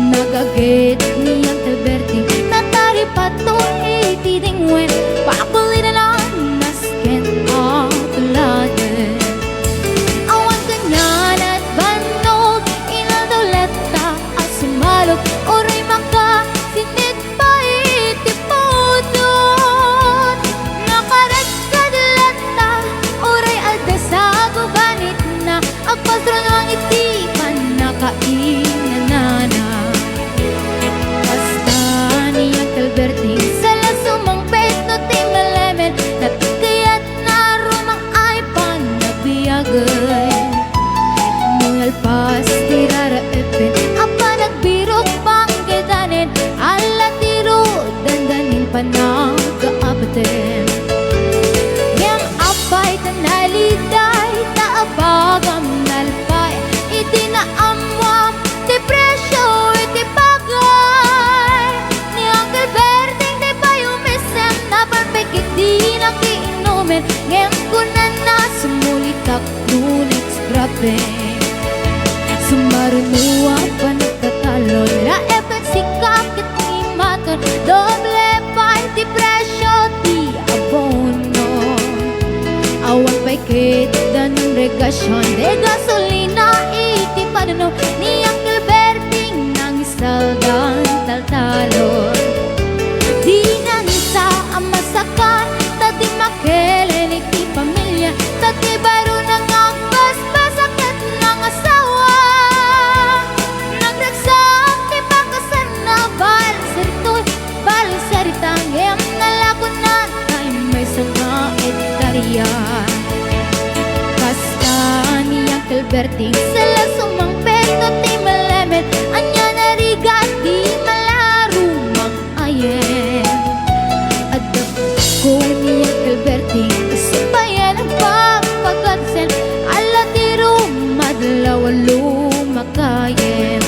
Nagagit niyang Alberti natari patong itidingwen pakulinan ang nasken atuladen awan kanyan at banog inadoleta at sumalog oray maka sinit pa itipudot nakarat kadalata oray alda sa gubanit na agpastro ng itipan nakainanana Alberting sala sumang petno ti malemen natikayat na rumang ay panabiyagay Mungal pas tirara epen apa nagbirok pang kedanen ala tiro dandanin panagkaabaten yang apay tanaliday taabagam nalpay itinaamwam ti presyo iti bagay di nakiinumin ngayon ko na nasumulitak ngunit grabe sumarunuwa pa nagkatalon na efek sikakit ni maton doble pa di presyo di abono awan pa'y kita ng regasyon de gasolina iti panuno ni Uncle Berting nang isaldan taltalon di nanisa ang masakan tati makelenik ti pamilya tati baro nang agbasbasakit ng asawa nagraksak ti pakasan na balseritang em nalakunan ay may sanga etarya kasta ni Uncle Berting sala sumang peto ti malemet anya narigat di malarumang ayen ko ni Uncle Berting subayan ang pagpagansen ala tiro madlaw lumakayem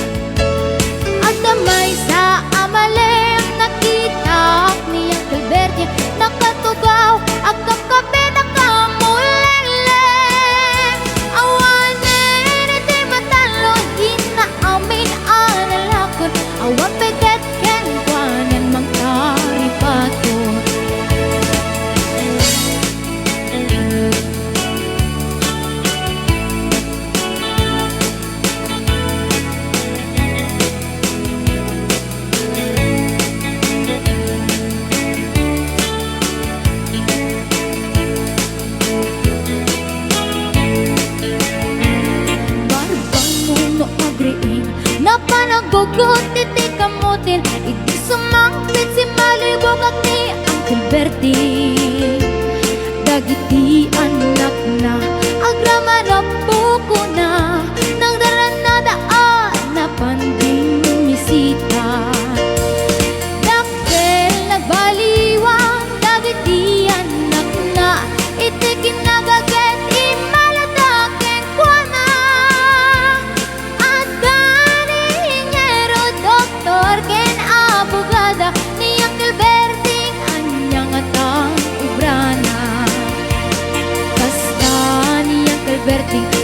at damay sa amalem nakita ni Uncle Berting nakatugaw agam kape nakamuleleng awanen iti matalon inaamin analakon awan peget ken kwanen mangkaripaton Napanagugot iti kamutin iti sumangpit si malibog at ni Uncle Berting dagiti anak na agramarapo ko na nang daran na daan na panding misita dakkel nagbaliwang dagiti anak na iti kinagaget imaladaken kwa na ken abogada ni Uncle Berting anyang atang ubrana kasta ni Uncle Berting